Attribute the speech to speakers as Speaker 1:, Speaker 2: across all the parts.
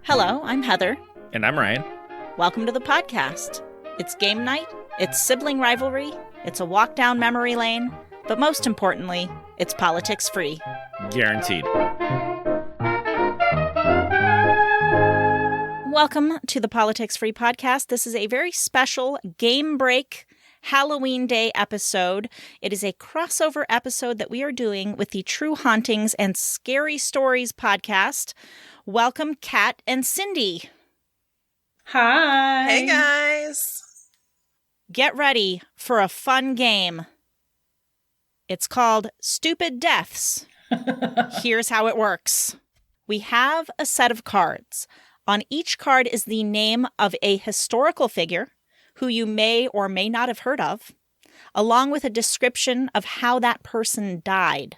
Speaker 1: Hello, I'm Heather.
Speaker 2: And I'm Ryan.
Speaker 1: Welcome to the podcast. It's game night, it's sibling rivalry, it's a walk down memory lane, but most importantly, it's politics free.
Speaker 2: Guaranteed.
Speaker 1: Welcome to the Politics Free podcast. This is a very special game break Halloween Day episode. It is a crossover episode that we are doing with the True Hauntings and Scary Stories podcast. Welcome, Kat and Cindy.
Speaker 3: Hi.
Speaker 4: Hey, guys.
Speaker 1: Get ready for a fun game. It's called Stupid Deaths. Here's how it works. We have a set of cards. On each card is the name of a historical figure who you may or may not have heard of, along with a description of how that person died.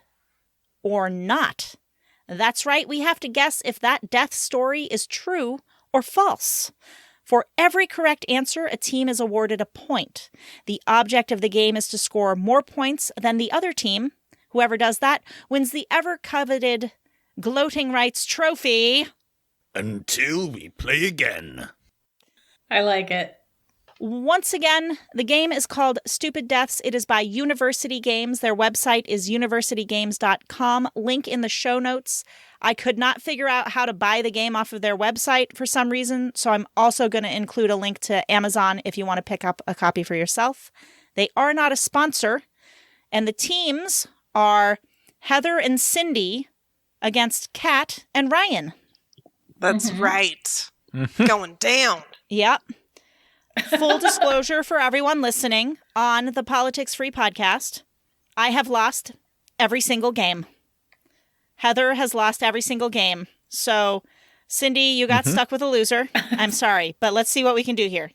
Speaker 1: Or not. That's right, we have to guess if that death story is true or false. For every correct answer, a team is awarded a point. The object of the game is to score more points than the other team. Whoever does that wins the ever-coveted Gloating Rights Trophy.
Speaker 2: Until we play again.
Speaker 3: I like it.
Speaker 1: Once again, the game is called Stupid Deaths. It is by University Games. Their website is universitygames.com. Link in the show notes. I could not figure out how to buy the game off of their website for some reason, so I'm also going to include a link to Amazon if you want to pick up a copy for yourself. They are not a sponsor, and the teams are Heather and Cindy against Kat and Ryan.
Speaker 4: That's right. Going down.
Speaker 1: Yep. Full disclosure for everyone listening on the Politics Free podcast, I have lost every single game. Heather has lost every single game. So, Cindy, you got stuck with a loser. I'm sorry, but let's see what we can do here.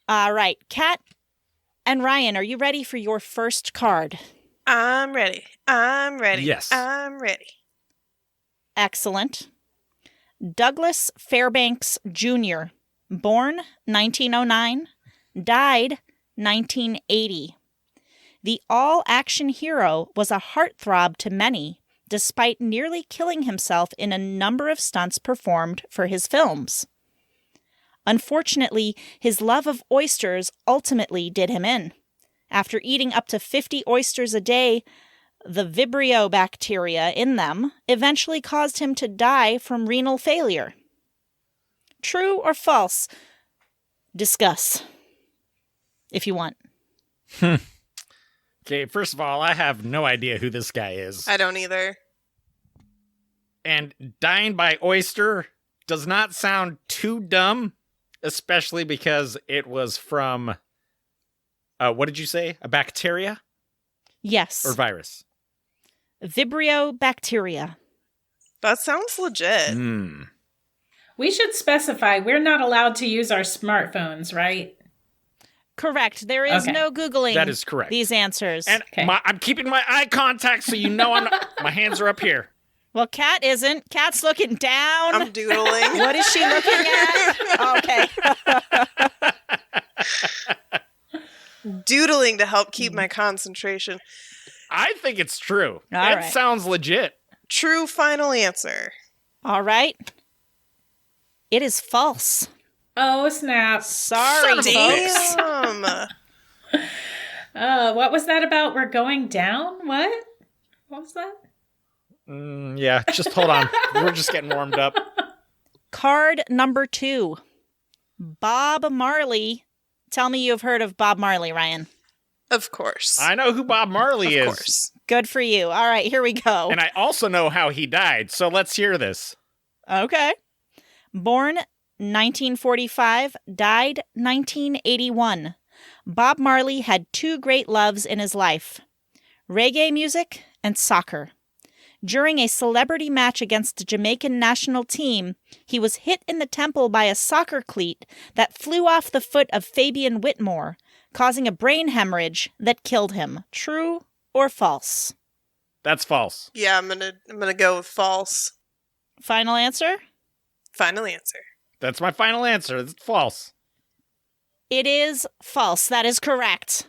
Speaker 1: All right. Kat and Ryan, are you ready for your first card?
Speaker 4: I'm ready.
Speaker 2: Yes.
Speaker 4: I'm ready.
Speaker 1: Excellent. Douglas Fairbanks Jr., born 1909, died 1980. The all-action hero was a heartthrob to many, despite nearly killing himself in a number of stunts performed for his films. Unfortunately, his love of oysters ultimately did him in. After eating up to 50 oysters a day, the Vibrio bacteria in them eventually caused him to die from renal failure. True or false? Discuss, if you want.
Speaker 2: Okay, first of all, I have no idea who this guy is.
Speaker 4: I don't either.
Speaker 2: And dying by oyster does not sound too dumb, especially because it was from, what did you say? A bacteria?
Speaker 1: Yes.
Speaker 2: Or virus?
Speaker 1: Vibrio bacteria.
Speaker 4: That sounds legit.
Speaker 3: We should specify we're not allowed to use our smartphones, right?
Speaker 1: Correct. There is no Googling
Speaker 2: That is correct.
Speaker 1: these answers.
Speaker 2: And
Speaker 3: Okay.
Speaker 2: I'm keeping my eye contact so you know my hands are up here.
Speaker 1: Well, Kat isn't. Kat's looking down.
Speaker 4: I'm doodling.
Speaker 1: What is she looking at? Okay.
Speaker 4: Doodling to help keep my concentration.
Speaker 2: I think it's true.
Speaker 1: All
Speaker 2: That
Speaker 1: right.
Speaker 2: sounds legit.
Speaker 4: True final answer.
Speaker 1: All right. It is false.
Speaker 3: Oh, snap.
Speaker 1: Sorry, folks.
Speaker 4: Damn.
Speaker 3: What was that about? We're going down? What was that?
Speaker 2: Yeah, just hold on. We're just getting warmed up.
Speaker 1: Card number 2. Bob Marley. Tell me you've heard of Bob Marley, Ryan.
Speaker 4: Of course.
Speaker 2: I know who Bob Marley is.
Speaker 4: Of course.
Speaker 1: Good for you. All right, here we go.
Speaker 2: And I also know how he died, so let's hear this.
Speaker 1: Okay. Born 1945, died 1981. Bob Marley had 2 great loves in his life: reggae music and soccer. During a celebrity match against the Jamaican national team, he was hit in the temple by a soccer cleat that flew off the foot of Fabian Whitmore, causing a brain hemorrhage that killed him. True or false?
Speaker 2: That's false.
Speaker 4: Yeah, I'm gonna go with false.
Speaker 1: Final answer?
Speaker 4: Final answer.
Speaker 2: That's my final answer. It's false.
Speaker 1: It is false. That is correct.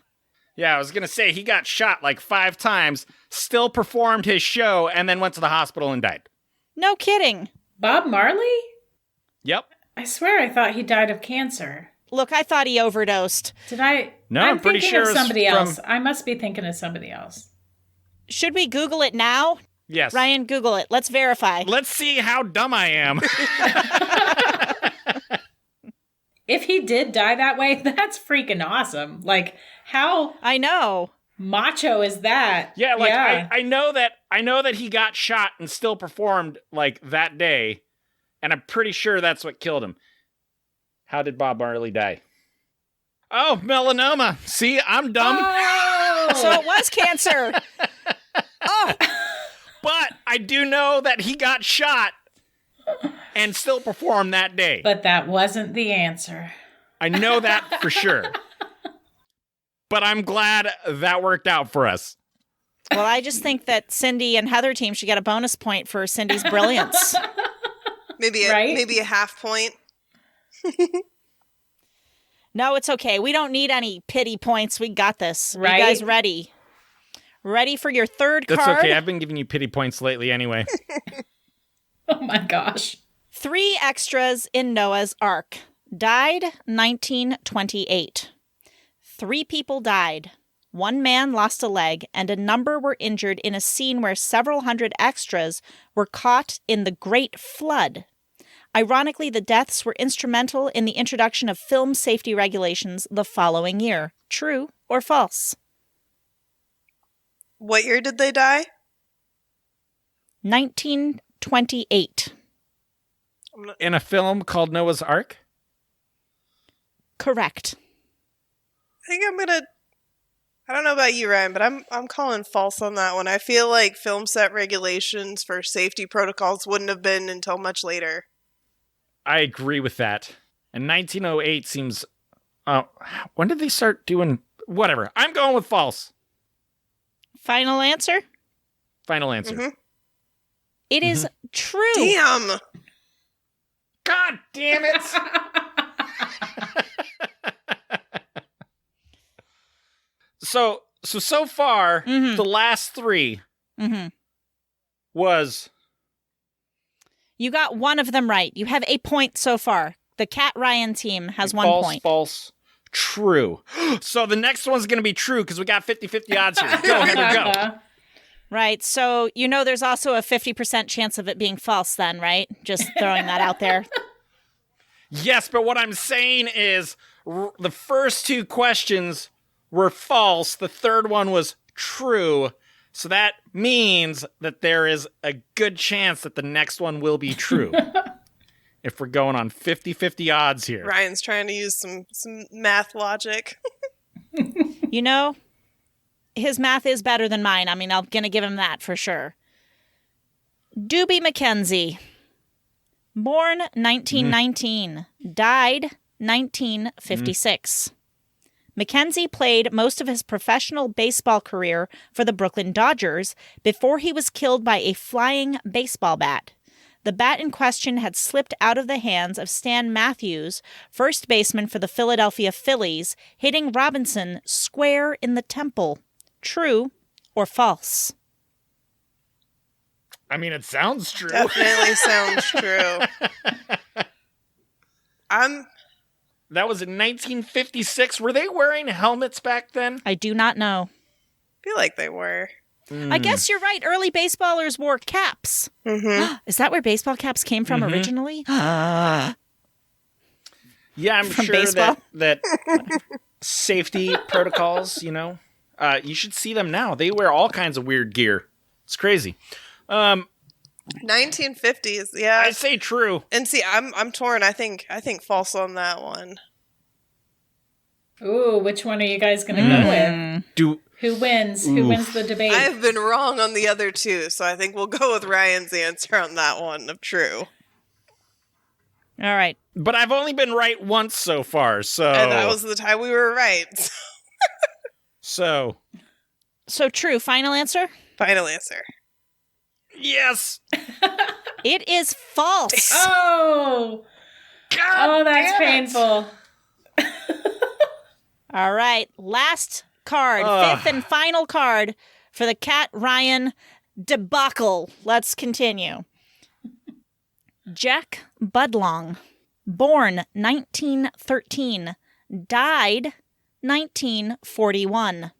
Speaker 2: Yeah, I was going to say he got shot like 5 times, still performed his show, and then went to the hospital and died.
Speaker 1: No kidding.
Speaker 3: Bob Marley?
Speaker 2: Yep.
Speaker 3: I swear I thought he died of cancer.
Speaker 1: Look, I thought he overdosed.
Speaker 3: Did I?
Speaker 2: No,
Speaker 3: I'm
Speaker 2: I'm pretty
Speaker 3: thinking
Speaker 2: sure
Speaker 3: of
Speaker 2: it's
Speaker 3: somebody
Speaker 2: from-
Speaker 3: else. I must be thinking of somebody else.
Speaker 1: Should we Google it now?
Speaker 2: Yes.
Speaker 1: Ryan, Google it. Let's verify.
Speaker 2: Let's see how dumb I am.
Speaker 3: If he did die that way, that's freaking awesome. Like, how
Speaker 1: I know.
Speaker 3: macho is that?
Speaker 2: Yeah, like I know that he got shot and still performed like that day, and I'm pretty sure that's what killed him. How did Bob Marley die? Oh, melanoma. See, I'm dumb.
Speaker 3: Oh!
Speaker 1: So it was cancer. Oh,
Speaker 2: But I do know that he got shot and still performed that day.
Speaker 3: But that wasn't the answer.
Speaker 2: I know that for sure. But I'm glad that worked out for us.
Speaker 1: well, I just think that Cindy and Heather team should get a bonus point for Cindy's brilliance.
Speaker 4: Maybe
Speaker 3: Right?
Speaker 4: maybe a half point.
Speaker 1: No, it's okay. We don't need any pity points. We got this.
Speaker 3: Right?
Speaker 1: You guys ready? Ready for your third
Speaker 2: That's
Speaker 1: card?
Speaker 2: okay. I've been giving you pity points lately anyway.
Speaker 3: Oh my gosh.
Speaker 1: 3 extras in Noah's Ark. Died 1928. 3 people died. 1 man lost a leg, and a number were injured in a scene where several hundred extras were caught in the Great Flood. Ironically, the deaths were instrumental in the introduction of film safety regulations the following year. True or false?
Speaker 4: What year did they die?
Speaker 1: 1928.
Speaker 2: In a film called Noah's Ark?
Speaker 1: Correct.
Speaker 4: I think I'm gonna. I don't know about you, Ryan, but I'm calling false on that one. I feel like film set regulations for safety protocols wouldn't have been until much later.
Speaker 2: I agree with that. And 1908 seems... when did they start doing... Whatever. I'm going with false.
Speaker 1: Final answer?
Speaker 2: Final answer.
Speaker 4: Mhm.
Speaker 1: It is true.
Speaker 4: Damn.
Speaker 2: God damn it! So far,
Speaker 1: Mhm.
Speaker 2: the last 3
Speaker 1: Mm-hmm.
Speaker 2: was...
Speaker 1: You got one of them right. You have a point so far. The Cat Ryan team has 1
Speaker 2: false,
Speaker 1: point.
Speaker 2: false, true. So the next one's going to be true because we got 50-50 odds here. Go, Heather, go.
Speaker 1: Right. So you know there's also a 50% chance of it being false then, right? Just throwing that out there.
Speaker 2: Yes, but what I'm saying is the first 2 questions were false. The third one was true. So that means that there is a good chance that the next one will be true. If we're going on 50-50 odds here.
Speaker 4: Ryan's trying to use some math logic.
Speaker 1: You know, his math is better than mine. I mean, I'm going to give him that for sure. Doobie McKenzie. Born 1919. Died 1956. McKenzie played most of his professional baseball career for the Brooklyn Dodgers before he was killed by a flying baseball bat. The bat in question had slipped out of the hands of Stan Matthews, first baseman for the Philadelphia Phillies, hitting Robinson square in the temple. True or false?
Speaker 2: I mean, it sounds true.
Speaker 4: Definitely sounds true.
Speaker 2: That was in 1956. Were they wearing helmets back then?
Speaker 1: I do not know.
Speaker 4: feel like they were.
Speaker 1: I guess you're right. Early baseballers wore caps.
Speaker 4: Mm-hmm.
Speaker 1: Is that where baseball caps came from originally?
Speaker 2: Yeah, I'm
Speaker 1: From
Speaker 2: sure
Speaker 1: baseball?
Speaker 2: that safety protocols, you should see them now. They wear all kinds of weird gear. It's crazy.
Speaker 4: 1950s, yeah.
Speaker 2: I say true.
Speaker 4: And see, I'm torn. I think false on that one.
Speaker 3: Ooh, which one are you guys going to go with? Who wins? Who wins the debate?
Speaker 4: I've been wrong on the other two, so I think we'll go with Ryan's answer on that one of true.
Speaker 1: All right.
Speaker 2: But I've only been right once so far, so...
Speaker 4: And that was the time we were right.
Speaker 2: So...
Speaker 1: So true. Final answer?
Speaker 4: Final answer.
Speaker 2: Yes!
Speaker 1: It is false.
Speaker 3: Oh!
Speaker 2: God
Speaker 3: That's
Speaker 2: damn it.
Speaker 3: painful.
Speaker 1: All right. Last card. Fifth and final card for the Cat Ryan debacle. Let's continue. Jack Budlong, born 1913, died 1941.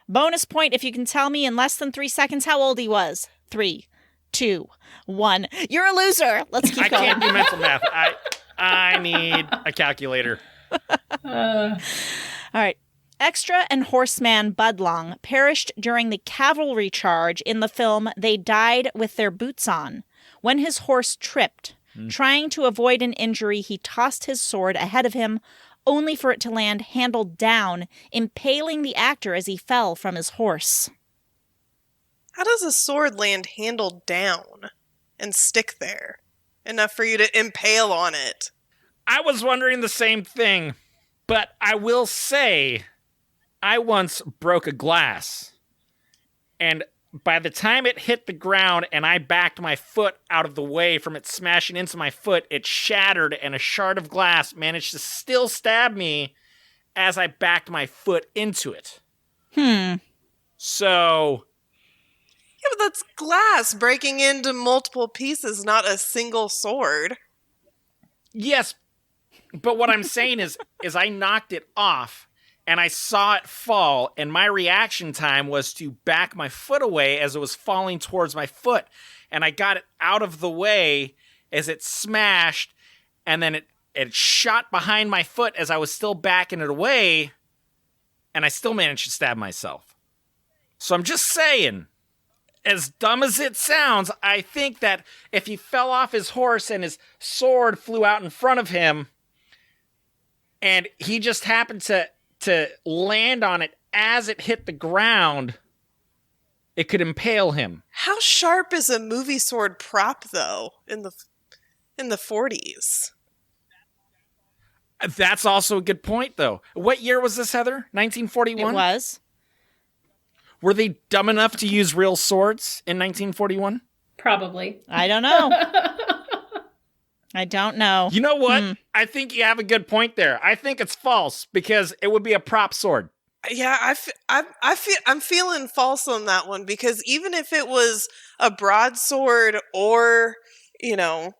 Speaker 1: Bonus point if you can tell me in less than 3 seconds how old he was. 3, 2, 1. You're a loser. Let's keep
Speaker 2: I
Speaker 1: going.
Speaker 2: can't do mental math. I need a calculator.
Speaker 1: All right. Extra and horseman Budlong perished during the cavalry charge in the film They Died with Their Boots On. When his horse tripped, trying to avoid an injury, he tossed his sword ahead of him, only for it to land handle down, impaling the actor as he fell from his horse.
Speaker 4: How does a sword land handle down and stick there? Enough for you to impale on it.
Speaker 2: I was wondering the same thing, but I will say I once broke a glass, and by the time it hit the ground and I backed my foot out of the way from it smashing into my foot, it shattered and a shard of glass managed to still stab me as I backed my foot into it. So...
Speaker 4: Yeah, but that's glass breaking into multiple pieces, not a single sword.
Speaker 2: Yes, but what I'm saying is I knocked it off, and I saw it fall, and my reaction time was to back my foot away as it was falling towards my foot, and I got it out of the way as it smashed, and then it shot behind my foot as I was still backing it away, and I still managed to stab myself. So I'm just saying, as dumb as it sounds, I think that if he fell off his horse and his sword flew out in front of him, and he just happened to land on it as it hit the ground, it could impale him.
Speaker 4: How sharp is a movie sword prop, though, in the 40s?
Speaker 2: That's also a good point, though. What year was this, Heather? 1941?
Speaker 1: It was.
Speaker 2: Were they dumb enough to use real swords in 1941?
Speaker 3: Probably.
Speaker 1: I don't know. I don't know.
Speaker 2: You know what? I think you have a good point there. I think it's false because it would be a prop sword.
Speaker 4: Yeah, I'm feeling false on that one, because even if it was a broadsword or, and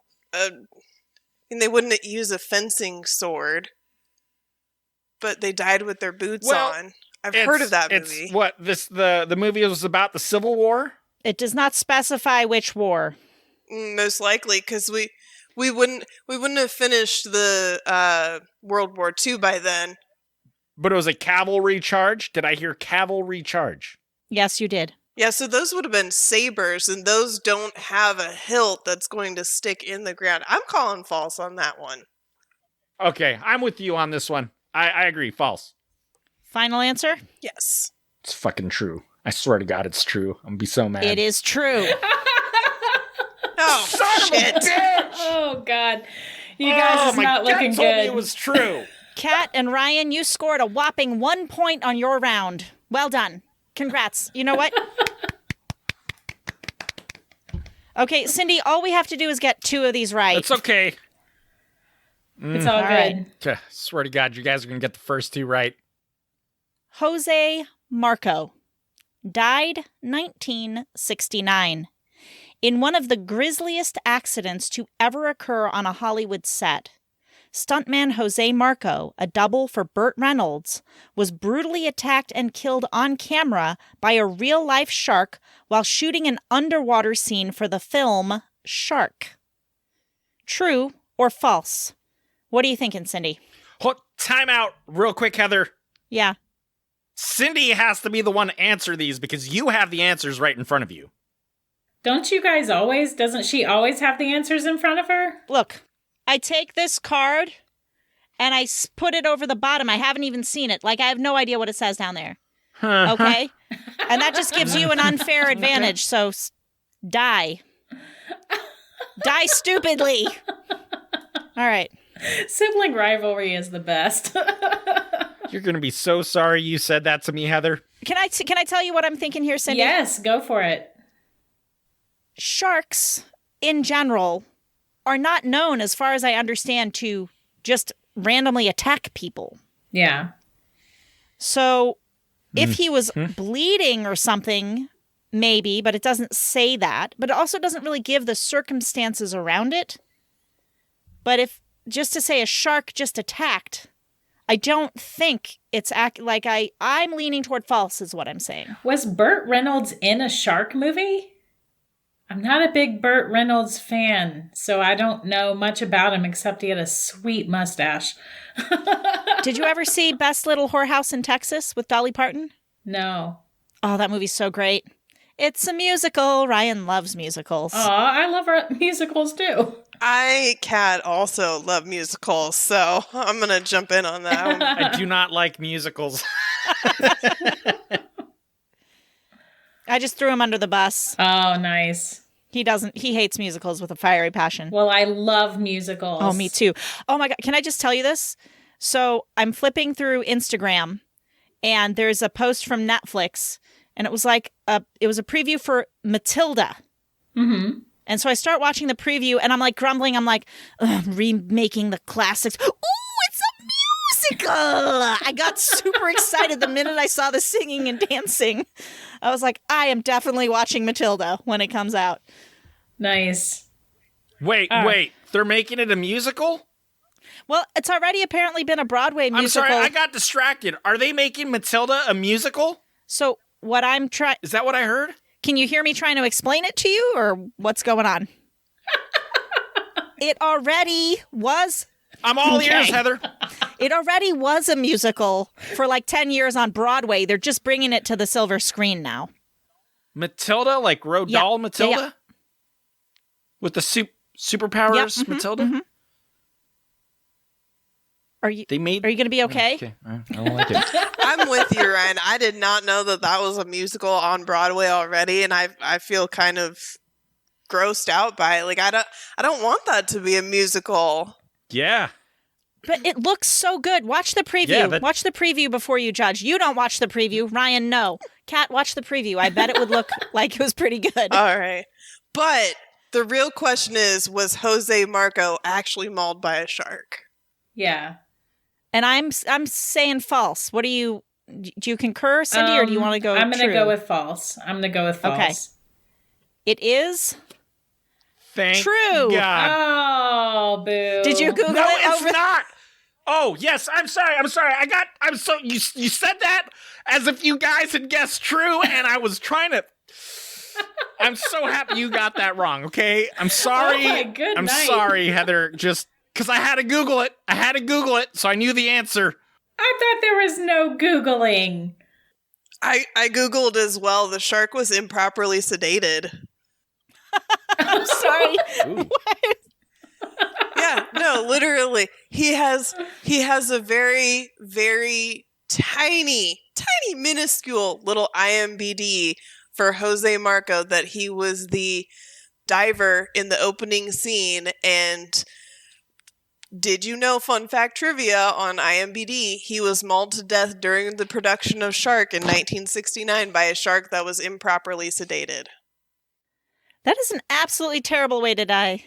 Speaker 4: they wouldn't use a fencing sword, but they died with their boots on. I've heard of that movie.
Speaker 2: It's what the movie was about, the Civil War?
Speaker 1: It does not specify which war.
Speaker 4: Most likely, because we wouldn't have finished the World War II by then.
Speaker 2: But it was a cavalry charge? Did I hear cavalry charge?
Speaker 1: Yes, you did.
Speaker 4: Yeah, so those would have been sabers, and those don't have a hilt that's going to stick in the ground. I'm calling false on that one.
Speaker 2: Okay, I'm with you on this one. I agree, false.
Speaker 1: Final answer?
Speaker 4: Yes.
Speaker 2: It's fucking true. I swear to God it's true. I'm gonna be so mad.
Speaker 1: It is true.
Speaker 4: Oh, shit.
Speaker 3: Oh, God. You guys is not looking
Speaker 2: gut told me
Speaker 3: good.
Speaker 2: it was true.
Speaker 1: Kat and Ryan, you scored a whopping 1 point on your round. Well done. Congrats. You know what? Okay, Cindy, all we have to do is get 2 of these right.
Speaker 2: It's okay.
Speaker 3: It's all
Speaker 1: All right.
Speaker 3: good.
Speaker 2: Swear to God, you guys are gonna get the first 2 right.
Speaker 1: Jose Marco died 1969 in one of the grisliest accidents to ever occur on a Hollywood set. Stuntman Jose Marco, a double for Burt Reynolds, was brutally attacked and killed on camera by a real-life shark while shooting an underwater scene for the film Shark. True or false? What are you thinking, Cindy?
Speaker 2: Hold, time out real quick, Heather.
Speaker 1: Yeah.
Speaker 2: Cindy has to be the one to answer these because you have the answers right in front of you.
Speaker 3: Don't you guys always? Doesn't she always have the answers in front of her?
Speaker 1: Look, I take this card and I put it over the bottom. I haven't even seen it. Like, I have no idea what it says down there. Okay? And that just gives you an unfair advantage. So die. Die stupidly. All right.
Speaker 3: Sibling rivalry is the best.
Speaker 2: You're going to be so sorry you said that to me, Heather.
Speaker 1: Can I tell you what I'm thinking here, Cindy?
Speaker 3: Yes, go for it.
Speaker 1: Sharks, in general, are not known, as far as I understand, to just randomly attack people.
Speaker 3: Yeah.
Speaker 1: So if he was bleeding or something, maybe, but it doesn't say that. But it also doesn't really give the circumstances around it. But if just to say a shark just attacked, I don't think it's I'm leaning toward false is what I'm saying.
Speaker 3: Was Burt Reynolds in a shark movie? I'm not a big Burt Reynolds fan, so I don't know much about him except he had a sweet mustache.
Speaker 1: Did you ever see Best Little Whorehouse in Texas with Dolly Parton?
Speaker 3: No.
Speaker 1: Oh, that movie's so great. It's a musical. Ryan loves musicals.
Speaker 3: Aw, I love musicals too.
Speaker 4: Kat, also love musicals, so I'm going to jump in on that one.
Speaker 2: I do not like musicals.
Speaker 1: I just threw him under the bus.
Speaker 3: Oh, nice.
Speaker 1: He hates musicals with a fiery passion.
Speaker 3: Well, I love musicals.
Speaker 1: Oh, me too. Oh my God. Can I just tell you this? So I'm flipping through Instagram and there's a post from Netflix and it was it was a preview for Matilda.
Speaker 3: Mm-hmm.
Speaker 1: And so I start watching the preview and I'm like grumbling. I'm like, remaking the classics. Ooh, it's a musical. I got super excited the minute I saw the singing and dancing. I was like, I am definitely watching Matilda when it comes out.
Speaker 3: Nice.
Speaker 2: Wait. They're making it a musical?
Speaker 1: Well, it's already apparently been a Broadway musical.
Speaker 2: I'm sorry, I got distracted. Are they making Matilda a musical?
Speaker 1: So what I'm trying...
Speaker 2: Is that what I heard?
Speaker 1: Can you hear me trying to explain it to you, or what's going on? It already was...
Speaker 2: I'm all ears, Heather.
Speaker 1: It already was a musical for like 10 years on Broadway. They're just bringing it to the silver screen now.
Speaker 2: Matilda? Like Roald Dahl Matilda?
Speaker 1: Yeah.
Speaker 2: With the superpowers Matilda?
Speaker 1: Mm-hmm. Are you going to be okay?
Speaker 2: Okay. I don't like it.
Speaker 4: I'm with you, Ryan. I did not know that was a musical on Broadway already, and I feel kind of grossed out by it. Like I don't want that to be a musical.
Speaker 2: Yeah.
Speaker 1: But it looks so good. Watch the preview.
Speaker 2: Yeah,
Speaker 1: watch the preview before you judge. You don't watch the preview. Ryan, no. Kat, watch the preview. I bet it would look like it was pretty good.
Speaker 4: All right. But the real question is, was Jose Marco actually mauled by a shark?
Speaker 3: Yeah.
Speaker 1: And I'm saying false. Do you concur, Cindy, or do you want to go
Speaker 3: I'm going to
Speaker 1: true?
Speaker 3: go with false.
Speaker 1: Okay. It is
Speaker 2: Thank
Speaker 1: true.
Speaker 2: God.
Speaker 3: Oh, boo.
Speaker 1: Did you Google
Speaker 2: No,
Speaker 1: it?
Speaker 2: it's not. Oh, yes. I'm sorry. You said that as if you guys had guessed true, and I was trying to. I'm so happy you got that wrong, okay? I'm sorry.
Speaker 3: Oh my good
Speaker 2: I'm
Speaker 3: night.
Speaker 2: sorry, Heather. Just because I had to Google it, so I knew the answer.
Speaker 3: I thought there was no Googling.
Speaker 4: I Googled as well. The shark was improperly sedated.
Speaker 1: I'm sorry.
Speaker 2: Ooh.
Speaker 4: Yeah, no, literally. He has a very, very tiny, minuscule little IMBD for Jose Marco that he was the diver in the opening scene. And did you know, fun fact trivia on IMBD, he was mauled to death during the production of Shark in 1969 by a shark that was improperly sedated.
Speaker 1: That is an absolutely terrible way to die.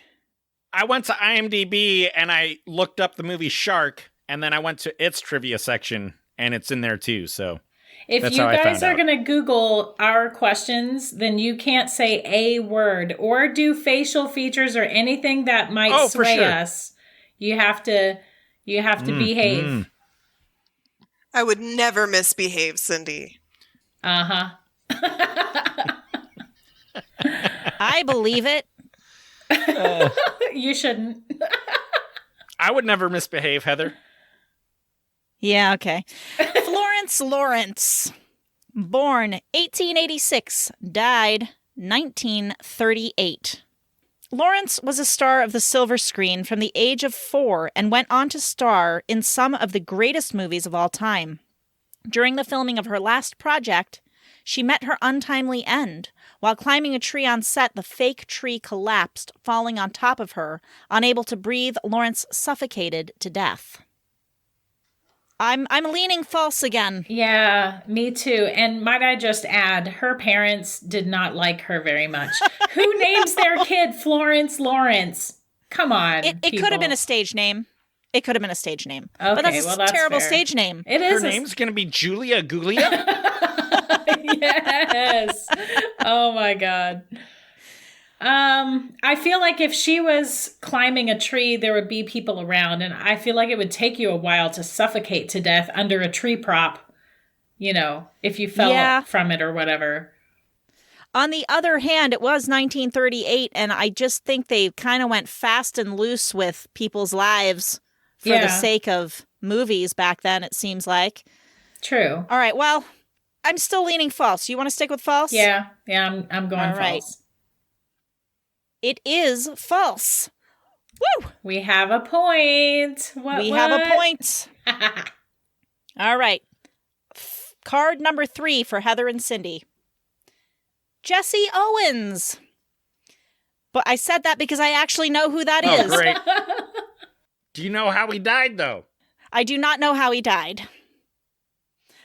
Speaker 2: I went to IMDb and I looked up the movie Shark, and then I went to its trivia section, and it's in there too. So
Speaker 3: If
Speaker 2: that's
Speaker 3: you
Speaker 2: how I
Speaker 3: guys
Speaker 2: found
Speaker 3: are
Speaker 2: out.
Speaker 3: going to Google our questions, then you can't say a word or do facial features or anything that might
Speaker 2: Oh, for
Speaker 3: sway
Speaker 2: sure.
Speaker 3: us. You have to behave.
Speaker 4: I would never misbehave, Cindy.
Speaker 3: Uh-huh.
Speaker 1: I believe it.
Speaker 3: You shouldn't.
Speaker 2: I would never misbehave, Heather.
Speaker 1: Yeah, okay. Florence Lawrence, born 1886, died 1938. Lawrence was a star of the silver screen from the age of 4 and went on to star in some of the greatest movies of all time. During the filming of her last project, she met her untimely end. While climbing a tree on set, the fake tree collapsed, falling on top of her. Unable to breathe, Lawrence suffocated to death. I'm leaning false again.
Speaker 3: Yeah, me too. And might I just add, her parents did not like her very much. Who names their kid Florence Lawrence? Come on.
Speaker 1: It could have been a stage name. It could have been a stage name.
Speaker 3: Okay,
Speaker 1: but that's
Speaker 3: well,
Speaker 1: a
Speaker 3: that's
Speaker 1: terrible
Speaker 3: fair.
Speaker 1: stage name.
Speaker 3: It
Speaker 2: Her
Speaker 3: is.
Speaker 2: name's going to be Julia Guglia?
Speaker 3: Yes. Oh my God. I feel like if she was climbing a tree, there would be people around, and I feel like it would take you a while to suffocate to death under a tree prop, if you fell from it or whatever.
Speaker 1: On the other hand, it was 1938, and I just think they kind of went fast and loose with people's lives for the sake of movies back then, it seems like.
Speaker 3: True.
Speaker 1: All right, well, I'm still leaning false. You want to stick with false?
Speaker 3: Yeah, I'm going
Speaker 1: All right.
Speaker 3: false.
Speaker 1: It is false. Woo!
Speaker 3: We have a point.
Speaker 1: We have a point. All right. Card number 3 for Heather and Cindy. Jesse Owens. But I said that because I actually know who that is.
Speaker 2: Great. Do you know how he died, though?
Speaker 1: I do not know how he died.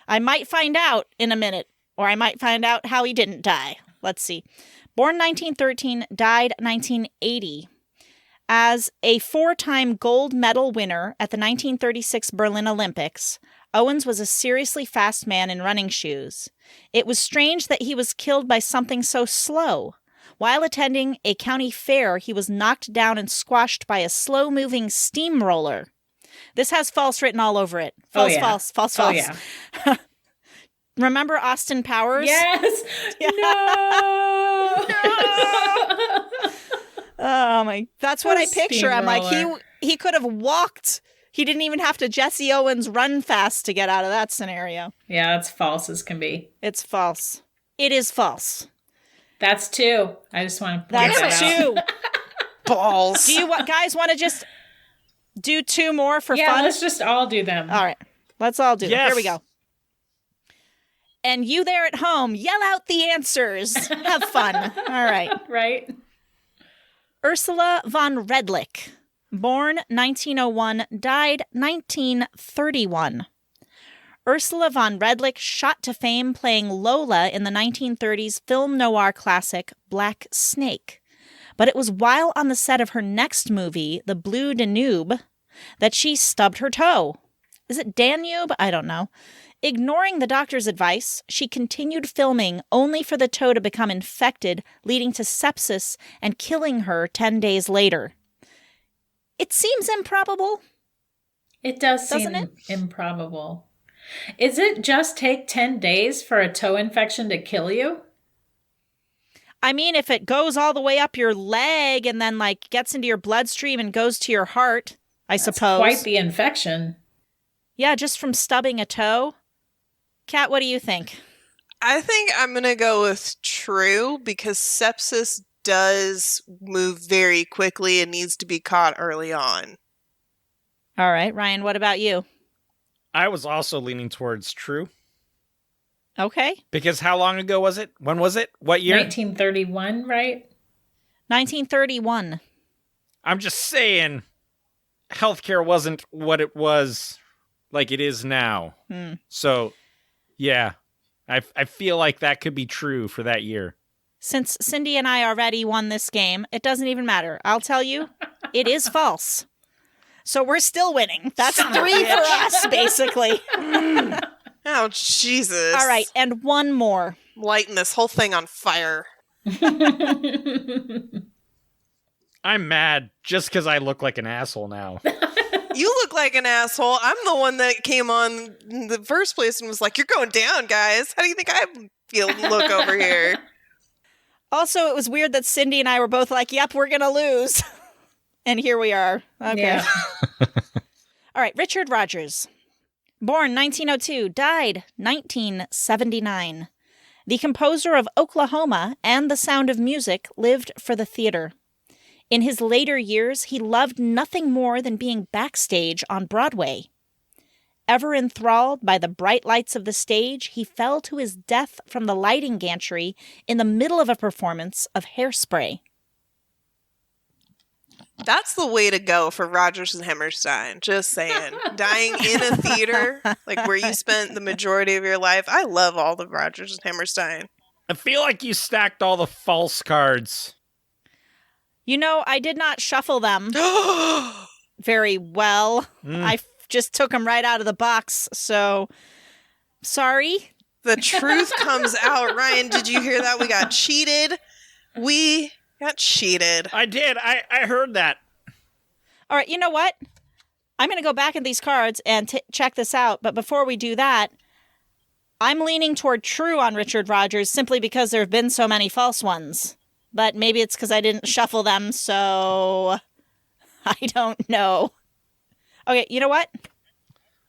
Speaker 1: I might find out in a minute, or I might find out how he didn't die. Let's see. Born 1913, died 1980. As a 4-time gold medal winner at the 1936 Berlin Olympics, Owens was a seriously fast man in running shoes. It was strange that he was killed by something so slow. While attending a county fair, he was knocked down and squashed by a slow-moving steamroller. This has false written all over it. False, false, false, false.
Speaker 3: Oh, yeah.
Speaker 1: Remember Austin Powers?
Speaker 3: Yes.
Speaker 1: Yeah.
Speaker 3: No.
Speaker 1: Oh my! That's what I picture. I'm like,
Speaker 3: Steamroller.
Speaker 1: he could have walked. He didn't even have to Jesse Owens run fast to get out of that scenario.
Speaker 3: Yeah, that's false as can be.
Speaker 1: It's false. It is false.
Speaker 3: That's 2. I just want to point
Speaker 1: That's
Speaker 3: that out.
Speaker 1: 2.
Speaker 4: Balls.
Speaker 1: Do you guys want to just do 2 more for
Speaker 3: Yeah,
Speaker 1: fun?
Speaker 3: let's just all do them.
Speaker 1: All right. Let's all do it.
Speaker 2: Yes.
Speaker 1: Here we go. And you there at home, yell out the answers. Have fun. All right.
Speaker 3: Right?
Speaker 1: Ursula von Redlich. Born 1901, died 1931. Ursula von Redlich shot to fame playing Lola in the 1930s film noir classic Black Snake. But it was while on the set of her next movie, The Blue Danube, that she stubbed her toe. Is it Danube? I don't know. Ignoring the doctor's advice, she continued filming only for the toe to become infected, leading to sepsis and killing her 10 days later. It seems improbable.
Speaker 3: It does
Speaker 1: Doesn't
Speaker 3: seem
Speaker 1: it?
Speaker 3: improbable. Is it just take 10 days for a toe infection to kill you?
Speaker 1: I mean, if it goes all the way up your leg and then, gets into your bloodstream and goes to your heart, I suppose.
Speaker 3: Quite the infection.
Speaker 1: Yeah, just from stubbing a toe. Kat, what do you think?
Speaker 4: I think I'm going to go with true because sepsis does move very quickly and needs to be caught early on.
Speaker 1: All right, Ryan, what about you?
Speaker 2: I was also leaning towards true.
Speaker 1: Okay.
Speaker 2: Because how long ago was it? When was it? What year?
Speaker 3: 1931, right?
Speaker 1: 1931.
Speaker 2: I'm just saying, healthcare wasn't what it was like it is now. So, yeah, I feel like that could be true for that year.
Speaker 1: Since Cindy and I already won this game, it doesn't even matter. I'll tell you, it is false. So we're still winning. That's 3 for us, basically.
Speaker 4: Oh, Jesus.
Speaker 1: All right, and one more.
Speaker 4: Lighting this whole thing on fire.
Speaker 2: I'm mad just because I look like an asshole now.
Speaker 4: You look like an asshole. I'm the one that came on in the first place and was like, you're going down, guys. How do you think I look over here?
Speaker 1: Also, it was weird that Cindy and I were both like, yep, we're going to lose. And here we are. Okay.
Speaker 3: Yeah.
Speaker 1: All right, Richard Rogers. Born 1902, died 1979. The composer of Oklahoma and The Sound of Music lived for the theater. In his later years, he loved nothing more than being backstage on Broadway. Ever enthralled by the bright lights of the stage, he fell to his death from the lighting gantry in the middle of a performance of Hairspray.
Speaker 4: That's the way to go for Rodgers and Hammerstein. Just saying. Dying in a theater, like where you spent the majority of your life. I love all the Rodgers and Hammerstein.
Speaker 2: I feel like you stacked all the false cards.
Speaker 1: You know, I did not shuffle them very well. I just took them right out of the box, so sorry.
Speaker 4: The truth comes out. Ryan, did you hear that? We got cheated. We got cheated.
Speaker 2: I did. I heard that.
Speaker 1: All right, you know what? I'm going to go back at these cards and check this out. But before we do that, I'm leaning toward true on Richard Rodgers simply because there have been so many false ones. But maybe it's because I didn't shuffle them, so I don't know. Okay, you know what?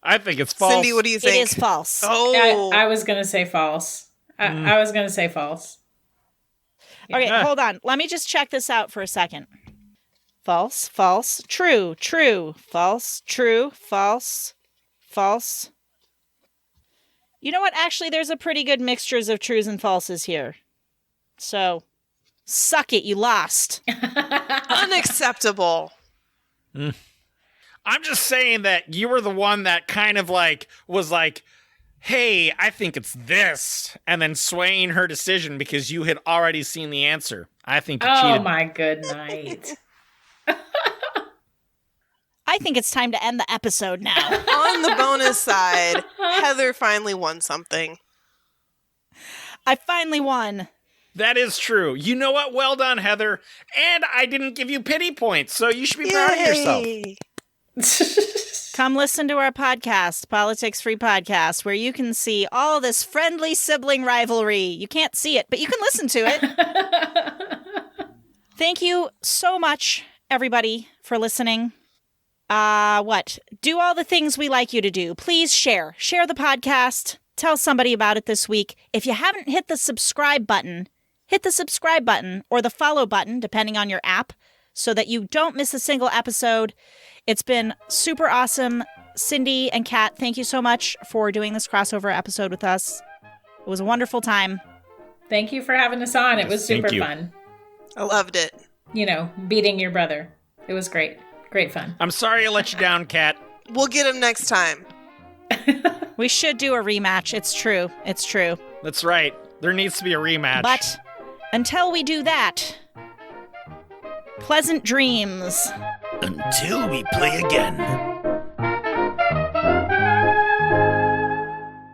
Speaker 2: I think it's false.
Speaker 4: Cindy, what do you think?
Speaker 1: It is false.
Speaker 4: Oh.
Speaker 3: I was going to say false. I was going to say false.
Speaker 1: Okay, hold on. Let me just check this out for a second. False, false, true, true, false, true, false, false. You know what? Actually, there's a pretty good mixtures of trues and falses here. So, suck it, you lost.
Speaker 4: Unacceptable.
Speaker 2: I'm just saying that you were the one that kind of like was like, hey, I think it's this, and then swaying her decision because you had already seen the answer. I think you cheated.
Speaker 3: Oh my good night.
Speaker 1: I think it's time to end the episode now.
Speaker 4: On the bonus side, Heather finally won something.
Speaker 1: I finally won.
Speaker 2: That is true. You know what? Well done, Heather. And I didn't give you pity points, so you should be proud of yourself.
Speaker 4: Yay.
Speaker 1: Come listen to our podcast, Politics Free Podcast, where you can see all this friendly sibling rivalry. You can't see it, but you can listen to it. Thank you so much, everybody, for listening. Do all the things we like you to do. Please share. Share the podcast. Tell somebody about it this week. If you haven't hit the subscribe button, hit the subscribe button or the follow button, depending on your app, so that you don't miss a single episode. It's been super awesome. Cindy and Kat, thank you so much for doing this crossover episode with us. It was a wonderful time.
Speaker 3: Thank you for having us on. It was super fun.
Speaker 4: I loved it.
Speaker 3: You know, beating your brother. It was great. Great fun.
Speaker 2: I'm sorry I let you down, Kat.
Speaker 4: We'll get him next time.
Speaker 1: We should do a rematch. It's true. It's true.
Speaker 2: That's right. There needs to be a rematch.
Speaker 1: But until we do that, pleasant dreams.
Speaker 2: Until we play again.